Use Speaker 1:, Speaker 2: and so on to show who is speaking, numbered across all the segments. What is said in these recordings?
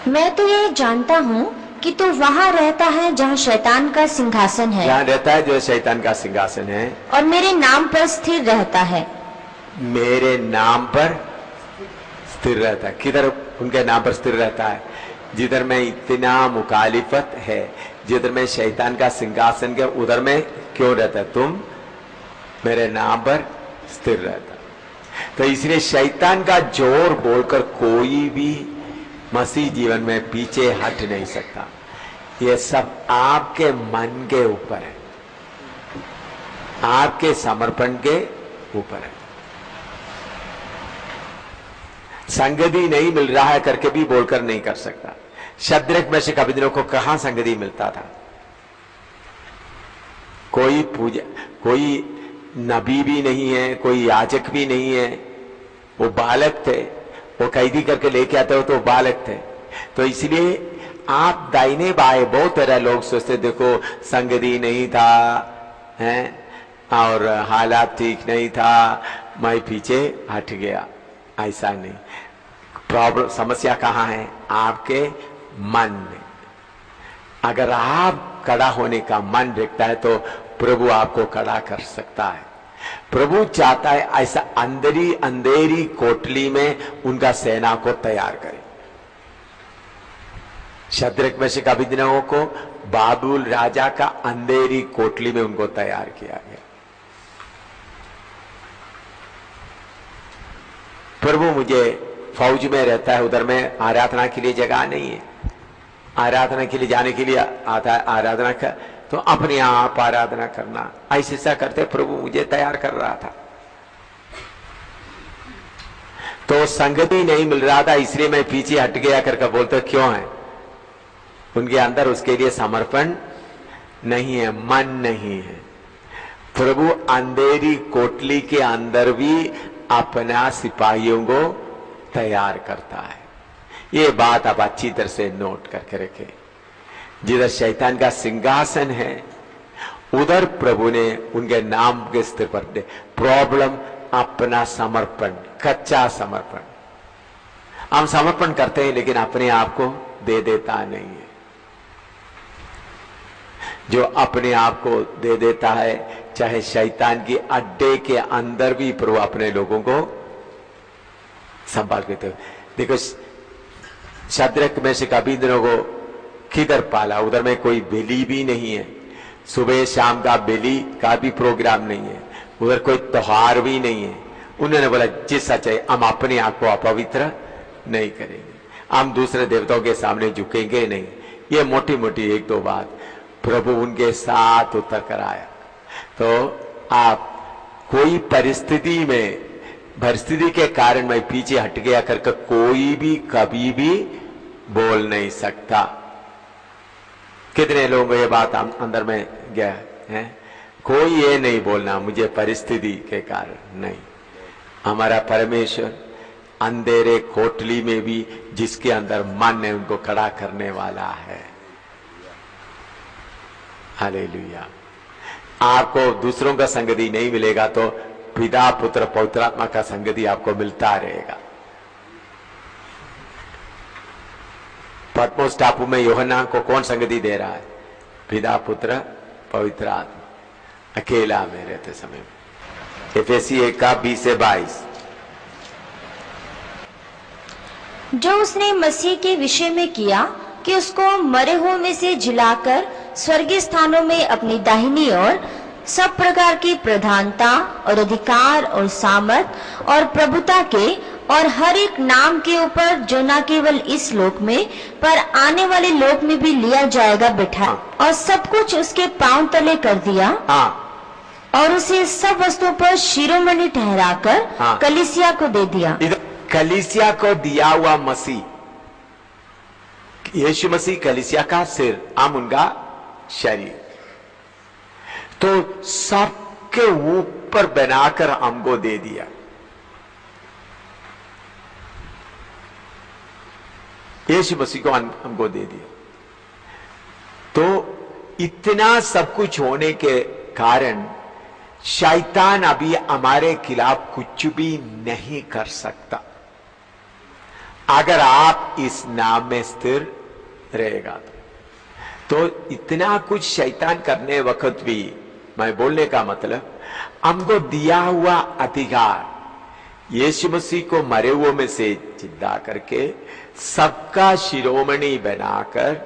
Speaker 1: मैं तो ये जानता हूँ कि तू वहाँ रहता है जहाँ शैतान का सिंहासन है।
Speaker 2: जहाँ रहता है जो शैतान का सिंहासन है,
Speaker 1: और मेरे नाम पर स्थिर रहता है।
Speaker 2: मेरे नाम पर स्थिर रहता है। किधर उनके नाम पर स्थिर रहता है? जिधर में इतना मुखालिफत है, जिधर में शैतान का सिंहासन के, उधर में क्यों रहता है? तुम मेरे नाम पर स्थिर रहता। तो इसलिए शैतान का जोर बोलकर कोई भी मसीह जीवन में पीछे हट नहीं सकता। ये सब आपके मन के ऊपर है, आपके समर्पण के ऊपर है। संगति नहीं मिल रहा है करके भी बोलकर नहीं कर सकता। शद्रक मेशक अबेदनगो को कहां संगति मिलता था? कोई पूजा, कोई नबी भी नहीं है, कोई याजक भी नहीं है, वो बालक थे। वो कैदी करके लेके आते हो तो बालक थे। तो इसलिए आप दाहिने बाएं बहुत तरह लोग सोचते, देखो संगति नहीं था हैं और हालात ठीक नहीं था, मैं पीछे हट गया। ऐसा नहीं। प्रॉब्लम, समस्या कहाँ है? आपके मन में। अगर आप खड़ा होने का मन रखता है तो प्रभु आपको खड़ा कर सकता है। प्रभु चाहता है ऐसा अंधेरी कोठली में उनका सेना को तैयार करे। शद्रक मेशक अबेदनगो को बाबुल राजा का अंधेरी कोठली में उनको तैयार किया गया। प्रभु मुझे फौज में रहता है, उधर में आराधना के लिए जगह नहीं है। आराधना के लिए जाने के लिए आता है, आराधना का तो अपने आप आराधना करना, ऐसा करते प्रभु मुझे तैयार कर रहा था। तो संगति नहीं मिल रहा था, इसलिए मैं पीछे हट गया करके बोलते क्यों है? उनके अंदर उसके लिए समर्पण नहीं है, मन नहीं है। प्रभु अंधेरी कोठली के अंदर भी अपना सिपाहियों को तैयार करता है। ये बात आप अच्छी तरह से नोट करके रखें। जिधर शैतान का सिंहासन है उधर प्रभु ने उनके नाम के स्थिर पर दे। प्रॉब्लम अपना समर्पण, कच्चा समर्पण। हम समर्पण करते हैं लेकिन अपने आप को दे देता नहीं है। जो अपने आप को दे देता है, चाहे शैतान की अड्डे के अंदर भी प्रभु अपने लोगों को संभाल के। देखो शद्रक मेशक अबेदनगो किधर पाला? उधर में कोई बेली भी नहीं है, सुबह शाम का बेली का भी प्रोग्राम नहीं है, उधर कोई त्योहार भी नहीं है। उन्होंने बोला जैसा चाहिए, हम अपने आप को अपवित्र नहीं करेंगे, हम दूसरे देवताओं के सामने झुकेंगे नहीं। ये मोटी मोटी एक दो बात प्रभु उनके साथ उतर कर आया। तो आप कोई परिस्थिति के कारण मैं पीछे हट गया करके कोई भी कभी भी बोल नहीं सकता। कितने लोगों को ये बात अंदर में गया है? कोई ये नहीं बोलना मुझे परिस्थिति के कारण नहीं। हमारा परमेश्वर अंधेरे कोठली में भी जिसके अंदर मन है उनको खड़ा करने वाला है। हालेलुया। आपको दूसरों का संगति नहीं मिलेगा तो पिता पुत्र पवित्र आत्मा का संगति आपको मिलता रहेगा। पतमोस टापू में यूहन्ना को कौन संगति दे रहा है? पिता पुत्र पवित्र आत्मा, अकेला में रहते समय में। एफेसी 1:20-22।
Speaker 1: जो उसने मसीह के विषय में किया कि उसको मरे हुए में से जिलाकर स्वर्गीय स्थानों में अपनी दाहिनी ओर सब प्रकार की प्रधानता और अधिकार और सामर्थ और प्रभुता के और हर एक नाम के ऊपर जो न केवल इस लोक में पर आने वाले लोक में भी लिया जाएगा बैठा, और सब कुछ उसके पांव तले कर दिया। और उसे सब वस्तुओं पर शिरोमणि ठहराकर कलीसिया को दे दिया।
Speaker 2: कलीसिया को दिया हुआ मसीह, यीशु मसीह कलीसिया का सिर, हम उनका शरीर। तो सबके ऊपर बनाकर हमको दे दिया। यीशु मसीह को हमको दे दिया। तो इतना सब कुछ होने के कारण शैतान अभी हमारे खिलाफ कुछ भी नहीं कर सकता। अगर आप इस नाम में स्थिर रहेगा तो इतना कुछ शैतान करने वक्त भी, मैं बोलने का मतलब, हमको दिया हुआ अधिकार यीशु मसीह को मरे हुए में से जिंदा करके सबका शिरोमणि बनाकर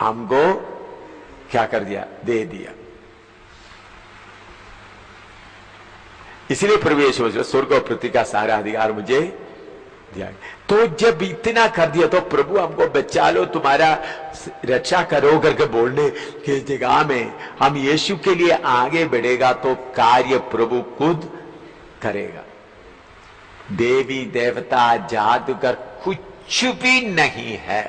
Speaker 2: हमको क्या कर दिया, दे दिया। इसलिए प्रभु यीशु मसीह स्वर्ग और पृथ्वी का सारा अधिकार मुझे दिया। तो जब इतना कर दिया तो प्रभु हमको बचा लो, तुम्हारा रक्षा करो करके बोलने की जगह में हम यीशु के लिए आगे बढ़ेगा तो कार्य प्रभु खुद करेगा। देवी देवता जादूगर कुछ भी नहीं है,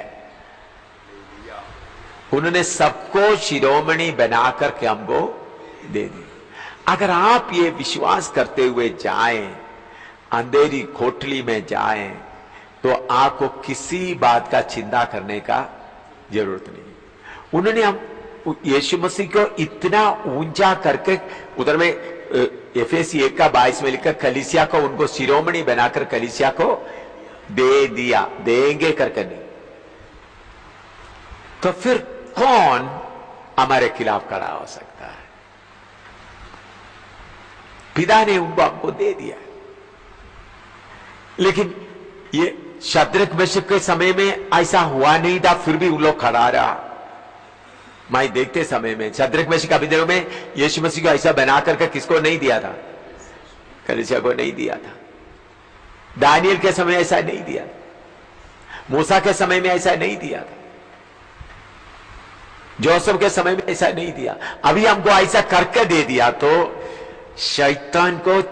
Speaker 2: उन्होंने सबको शिरोमणि बना करके हमको दे दी। अगर आप ये विश्वास करते हुए जाएं, अंधेरी कोठरी में जाएं, तो आपको किसी बात का चिंता करने का जरूरत नहीं। उन्होंने हम यीशु मसीह को इतना ऊंचा करके, उधर में एफेसी 1:22 में लिखा, कलीसिया को उनको शिरोमणि बनाकर कलीसिया को दे दिया, देंगे करके नहीं। तो फिर कौन हमारे खिलाफ खड़ा हो सकता है? पिता ने उनको हमको दे दिया। लेकिन ये शद्रक मेशक के समय में ऐसा हुआ नहीं था, फिर भी उन लोग खड़ा रहा। मैं देखते समय में शद्रक मेशक अबेदnego में यीशु मसीह को ऐसा बना करके किसको नहीं दिया था? कलीसिया को नहीं दिया था। दानियल के समय ऐसा नहीं दिया, मूसा के समय में ऐसा नहीं दिया था, जोसेफ के समय में ऐसा नहीं दिया। अभी हमको ऐसा करके दे दिया तो शैतान को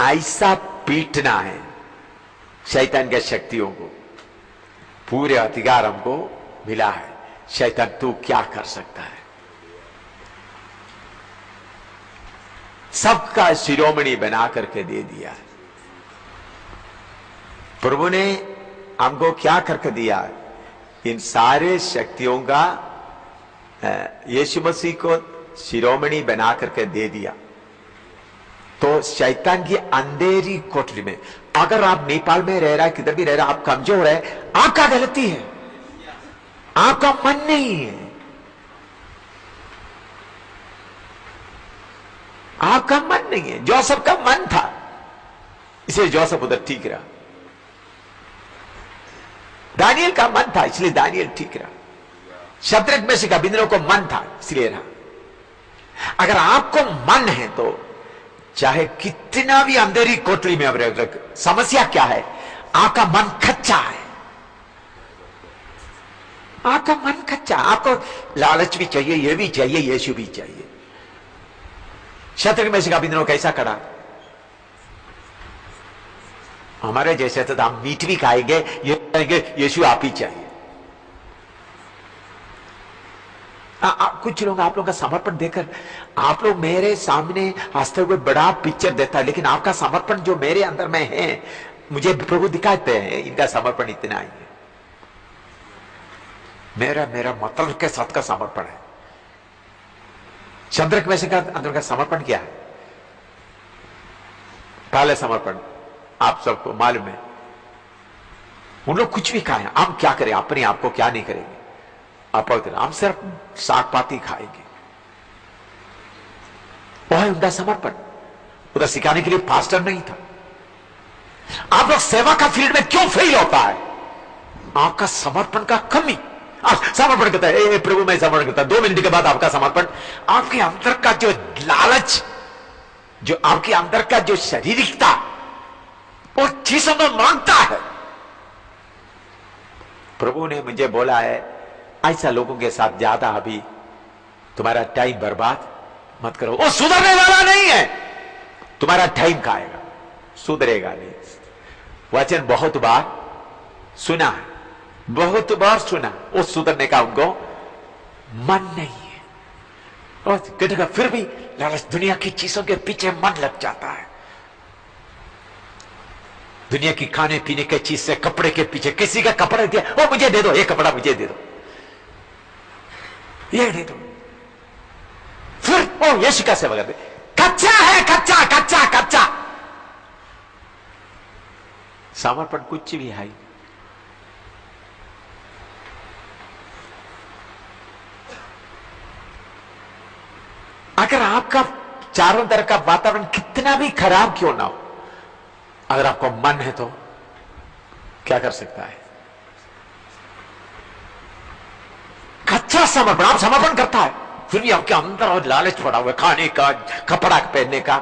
Speaker 2: ऐसा पीटना है, शैतान के शक्तियों को पूरे अधिकार हमको मिला है। शैतान तू क्या कर सकता है? सबका शिरोमणि बना करके दे दिया है। प्रभु ने हमको क्या करके दिया है? इन सारे शक्तियों का यीशु मसीह को शिरोमणि बना करके दे दिया। तो शैतान की अंधेरी कोठरी में, अगर आप नेपाल में रह रहा है, किधर भी रह रहा है, आप कमजोर है, आपका गलती है, आपका मन नहीं है, आपका मन नहीं है। जोसेफ का मन था, इसलिए जोसेफ उधर ठीक रहा। दानियल का मन था, इसलिए दानियल ठीक रहा। शद्रक मेशक अबेदnego को मन था, इसलिए रहा। अगर आपको मन है तो चाहे कितना भी अंधेरी कोठरी में अब रह, समस्या क्या है? आपका मन कच्चा है, आपका मन कच्चा। आपको लालच भी चाहिए, ये भी चाहिए, यीशु भी चाहिए। शद्रक मेशक अबेदnego कैसा करा? हमारे जैसे तो हम मीट भी खाएंगे, ये कहेंगे यीशु आप ही चाहिए। कुछ लोग आप लोगों का समर्पण देकर, आप लोग मेरे सामने हंसते हुए बड़ा पिक्चर देता है, लेकिन आपका समर्पण जो मेरे अंदर में है, मुझे प्रभु दिखाते हैं इनका समर्पण इतना ही है। मेरा मतलब के साथ का समर्पण है। शद्रक मेशक का अंदर का समर्पण क्या है? पहले समर्पण आप सबको मालूम है, उन लोग कुछ भी खाएं, हम क्या करें? अपने आप को क्या नहीं करेंगे, हम सिर्फ साग पाती खाएंगे। वो है उनका समर्पण। उधर सिखाने के लिए पास्टर नहीं था। आप लोग सेवा का फील्ड में क्यों फेल होता है? आपका समर्पण का कमी। आप समर्पण करता है, प्रभु मैं समर्पण करता, 2 मिनट के बाद आपका समर्पण, आपके अंदर का जो लालच, जो आपके अंदर का जो शारीरिकता, वो चीजों में मांगता है। प्रभु ने मुझे बोला है, ऐसा लोगों के साथ ज्यादा अभी तुम्हारा टाइम बर्बाद मत करो। वो सुधरने वाला नहीं है, तुम्हारा टाइम खाएगा, सुधरेगा नहीं। वचन बहुत बार सुना है, बहुत बार सुना, वो सुधरने का उनको मन नहीं है। और फिर भी लालच, दुनिया की चीजों के पीछे मन लग जाता है। दुनिया की खाने पीने के चीज से, कपड़े के पीछे, किसी का कपड़ा दिया, वो मुझे दे दो, ये कपड़ा मुझे दे दो, ये दे दो। फिर वो यीशु का सेवा करते, कच्चा है, कच्चा कच्चा कच्चा। समर्पण कुछ भी है। अगर आपका चारों तरफ का वातावरण कितना भी खराब क्यों ना हो, अगर आपको मन है तो क्या कर सकता है? कच्चा समर्पण, आप समर्पण करता है फिर भी आपके अंदर और लालच पड़ा हुआ है, खाने का, कपड़ा पहनने का।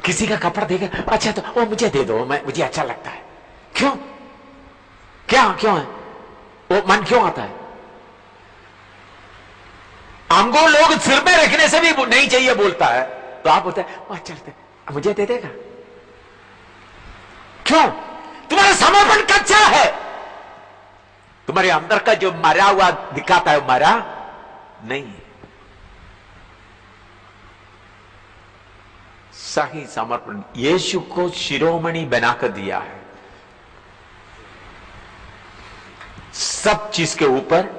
Speaker 2: किसी का कपड़ा देखे, अच्छा तो वो मुझे दे दो, मुझे अच्छा लगता है। क्यों? क्यों है वो? मन क्यों आता है? हमको लोग सिर में रखने से भी नहीं चाहिए बोलता है, तो आप बोलते हैं चलते मुझे दे देगा। क्यों? तुम्हारा समर्पण कच्चा है। तुम्हारे अंदर का जो मरा हुआ दिखाता है, मरा नहीं है। सही समर्पण यीशु को शिरोमणि बनाकर दिया है, सब चीज के ऊपर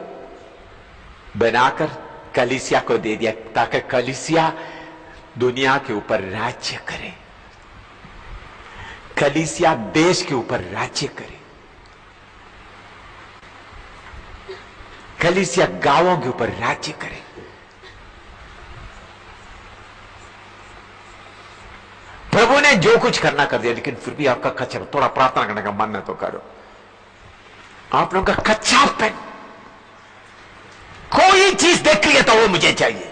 Speaker 2: बनाकर कलीसिया को दे दिया, ताकि कलीसिया दुनिया के ऊपर राज्य करे, कलीसिया देश के ऊपर राज्य करे, कलीसिया गांवों के ऊपर राज्य करे। प्रभु ने जो कुछ करना कर दिया, लेकिन फिर भी आपका कच्चा, थोड़ा प्रार्थना करने का मन है तो करो। आप लोगों का कच्चापन, कोई चीज देख लिया तो वो मुझे चाहिए,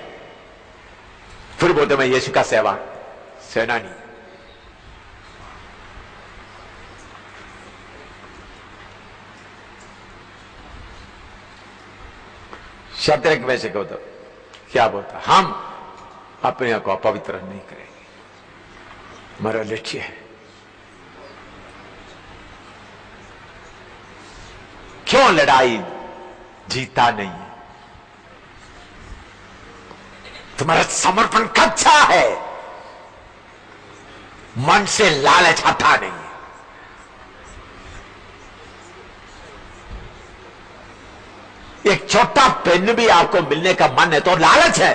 Speaker 2: फिर बोलते मैं यीशु का सेवा सेनानी। शत्रक में से कहो तो क्या बोलता, हम अपने को अपवित्र नहीं करेंगे, हमारा लक्ष्य है। क्यों लड़ाई जीता नहीं है? तुम्हारा समर्पण कच्चा है, मन से लालच हटा नहीं है। एक छोटा पेन भी आपको मिलने का मन है तो लालच है,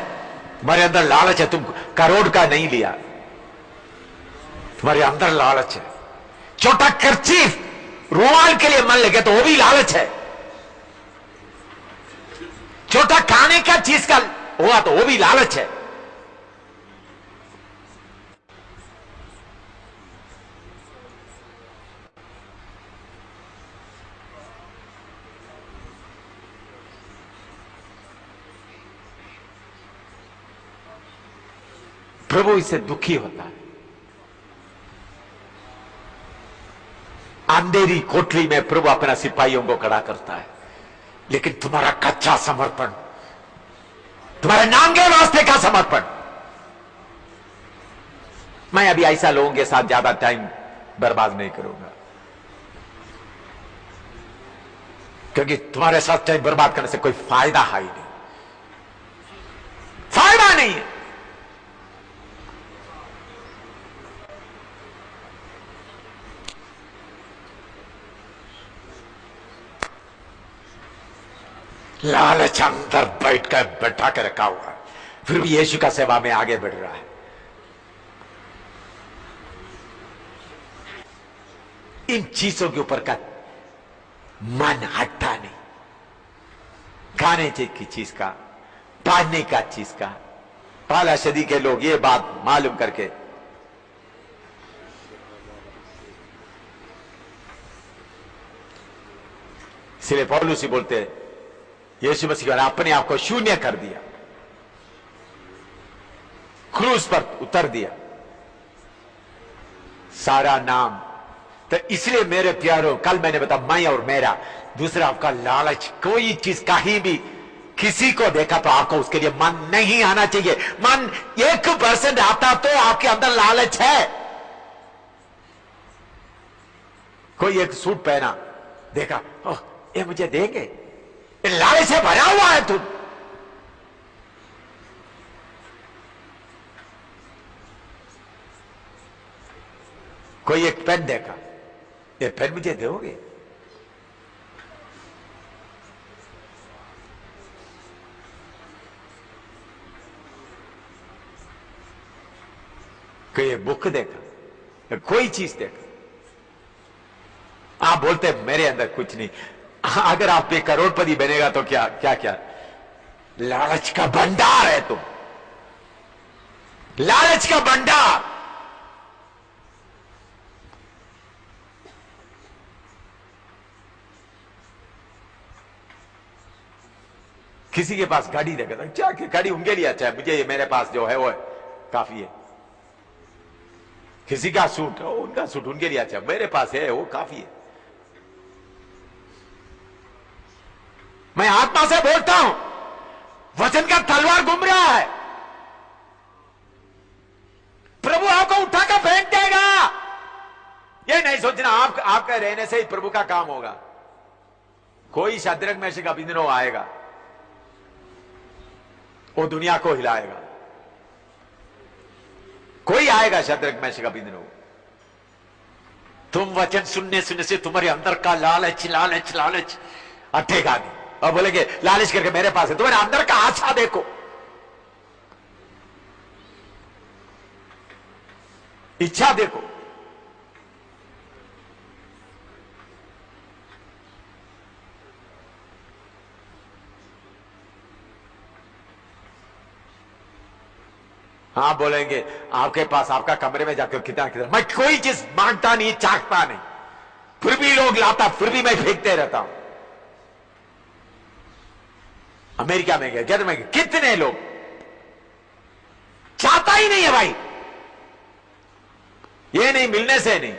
Speaker 2: तुम्हारे अंदर लालच है। तुम करोड़ का नहीं लिया, तुम्हारे अंदर लालच है। छोटा कर्चीफ रुमाल के लिए मन लगे तो वो भी लालच है। छोटा खाने का चीज का हुआ तो वो भी लालच है। प्रभु इससे दुखी होता है। अंधेरी कोठरी में प्रभु अपना सिपाहियों को खड़ा करता है, लेकिन तुम्हारा कच्चा समर्पण, तुम्हारे नाम के वास्ते का समर्पण। मैं अभी ऐसा लोगों के साथ ज्यादा टाइम बर्बाद नहीं करूंगा, क्योंकि तुम्हारे साथ टाइम बर्बाद करने से कोई फायदा है ही नहीं, फायदा नहीं है। लालच अंदर बैठा कर रखा हुआ है, फिर भी यीशु का सेवा में आगे बढ़ रहा है। इन चीजों के ऊपर का मन हटता नहीं, खाने की चीज का, पहनने का चीज का। पहला सदी के लोग ये बात मालूम करके इसलिए पौलुस ही बोलते हैं, यीशु मसीह ने अपने आप को शून्य कर दिया, क्रूस पर उतर दिया, सारा नाम। तो इसलिए मेरे प्यारों, कल मैंने बताया मैं और मेरा, दूसरा आपका लालच। कोई चीज कहीं भी किसी को देखा तो आपको उसके लिए मन नहीं आना चाहिए। मन 1% आता तो आपके अंदर लालच है। कोई एक सूट पहना, देखा, ओह ये मुझे देंगे, लालच से भरा हुआ है तुम। कोई एक पेन देखा, ये पेन मुझे दोगे, कोई एक बुक देखा, कोई चीज देखो, आप बोलते मेरे अंदर कुछ नहीं। अगर आप पे करोड़पति बनेगा तो क्या क्या क्या, लालच का भंडार है तुम, लालच का भंडार। किसी के पास गाड़ी देखा, क्या गाड़ी उनके लिए अच्छा है, मुझे ये मेरे पास जो है वो है काफी है। किसी का सूट, उनका सूट उनके लिए अच्छा, मेरे पास है वो काफी है। मैं आत्मा से बोलता हूं, वचन का तलवार घूम रहा है, प्रभु आपको उठाकर फेंक देगा। ये नहीं सोचना आपका रहने से ही प्रभु का काम होगा। कोई शद्रक में से अभिनव आएगा, वो दुनिया को हिलाएगा। कोई आएगा शद्रक में से अभिनव, तुम वचन सुनने सुनने से तुम्हारे अंदर का लालच लालच लालच हटेगा नहीं। और बोलेंगे लालच करके मेरे पास है, तुम्हारे अंदर का आशा देखो, इच्छा देखो। हाँ बोलेंगे आपके पास, आपका कमरे में जाकर कितना कितना, मैं कोई चीज मांगता नहीं, चाहता नहीं, फिर भी लोग लाता, फिर भी मैं फेंकते रहता हूं। अमेरिका में गया, जर्मनी में गया, कितने लोग चाहता ही नहीं है भाई, ये नहीं मिलने से नहीं।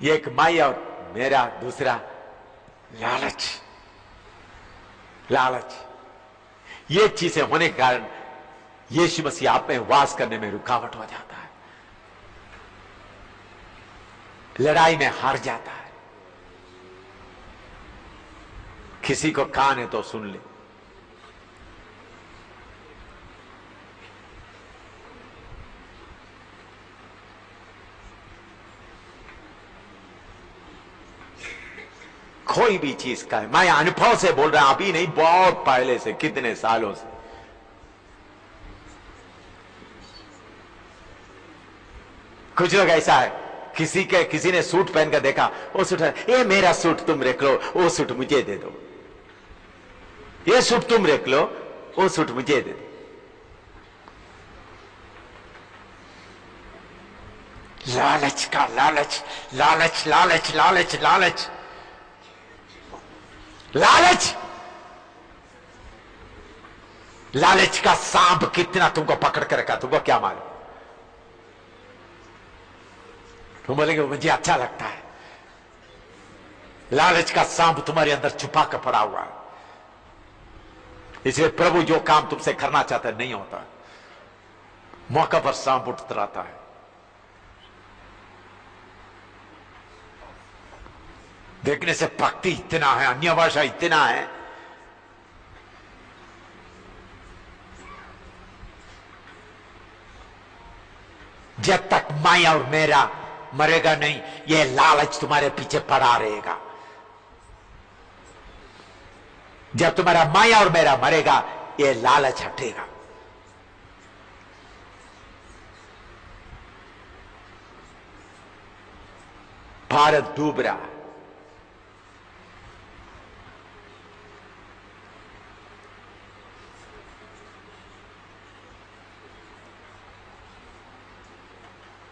Speaker 2: ये एक माई और मेरा दूसरा लालच, लालच। ये चीजें होने के कारण यीशु मसीह आप में वास करने में रुकावट हो जाता है, लड़ाई में हार जाता है। किसी को कान है तो सुन ले, कोई भी चीज का है, मैं अनुभव से बोल रहा हूं, अभी नहीं, बहुत पहले से, कितने सालों से। कुछ लोग ऐसा है, किसी ने सूट पहन कर देखा, वो सूट है, ये मेरा सूट तुम रख लो, वो सूट मुझे दे दो, ये सूट तुम रख लो, वो सूट मुझे दे दो। लालच का लालच, लालच लालच लालच लालच लालच, लालच का सांप कितना तुमको पकड़ कर रखा, तुमको क्या मालूम। तुम बोलेंगे मुझे अच्छा लगता है, लालच का सांप तुम्हारे अंदर छुपा कर पड़ा हुआ है। इसलिए प्रभु जो काम तुमसे करना चाहता है नहीं होता, मौका पर सांप उतराता है। देखने से भक्ति इतना है, अन्य भाषा इतना है, जब तक मैं और मेरा मरेगा नहीं, ये लालच तुम्हारे पीछे पड़ा रहेगा। जब तुम्हारा माया और मेरा मरेगा, ये लालच हटेगा। भारत डूब रहा है,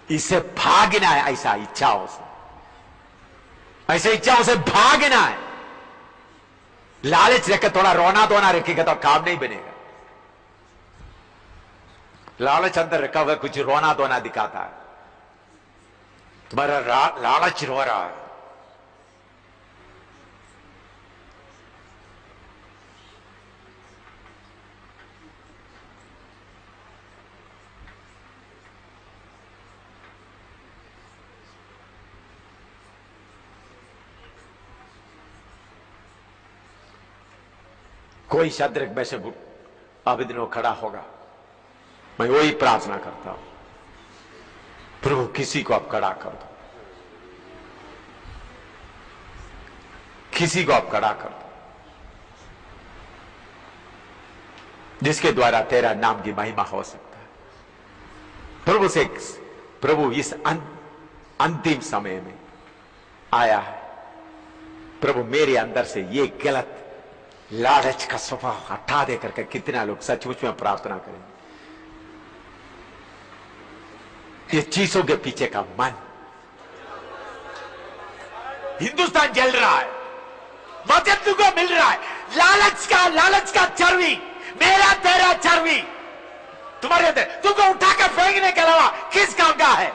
Speaker 2: इससे भागना है, ऐसा इच्छाओं से, ऐसे इच्छाओं से भागना है। लालच रखकर थोड़ा रोना धोना रखेगा तो काम नहीं बनेगा। लालच अंदर रखा हुआ कुछ रोना धोना दिखाता है, तुम्हारा लालच रो रहा है। कोई शद्रक में से अभिनव खड़ा होगा, मैं वही प्रार्थना करता हूं, प्रभु किसी को आप खड़ा कर दो, किसी को आप खड़ा कर दो। जिसके द्वारा तेरा नाम की महिमा हो सकता है। प्रभु से प्रभु इस अंतिम समय में आया है। प्रभु मेरे अंदर से ये गलत लालच का स्वभाव हटा दे करके कितना लोग सचमुच में प्रार्थना करेंगे। ये चीजों के पीछे का मन, हिंदुस्तान जल रहा है, मदद को मिल रहा है, लालच का चर्बी, मेरा तेरा चर्बी तुम्हारे अंदर, तुमको उठाकर फेंकने के अलावा किस काम का है?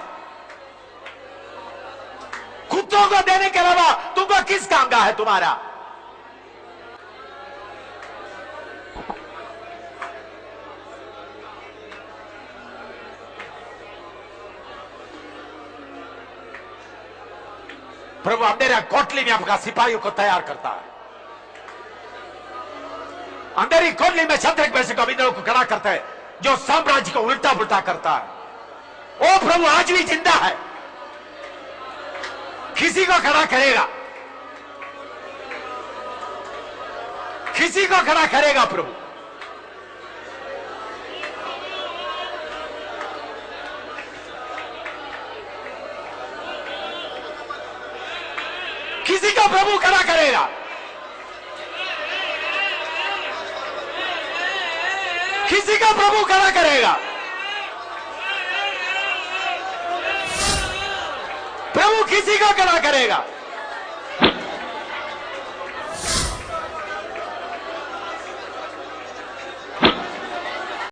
Speaker 2: कुत्तों को देने के अलावा तुमको किस काम का है तुम्हारा? प्रभु अंधेरा कोटली में आपका सिपाहियों को तैयार करता है। अंधेरी कोटली में शत्रक में से कविताओं को खड़ा करता है, जो साम्राज्य को उल्टा पुल्टा करता है। ओ प्रभु आज भी जिंदा है, किसी को खड़ा करेगा, किसी को खड़ा करेगा प्रभु। किसी को प्रभु खड़ा करेगा। किसी को प्रभु खड़ा करेगा। प्रभु किसी को खड़ा करेगा।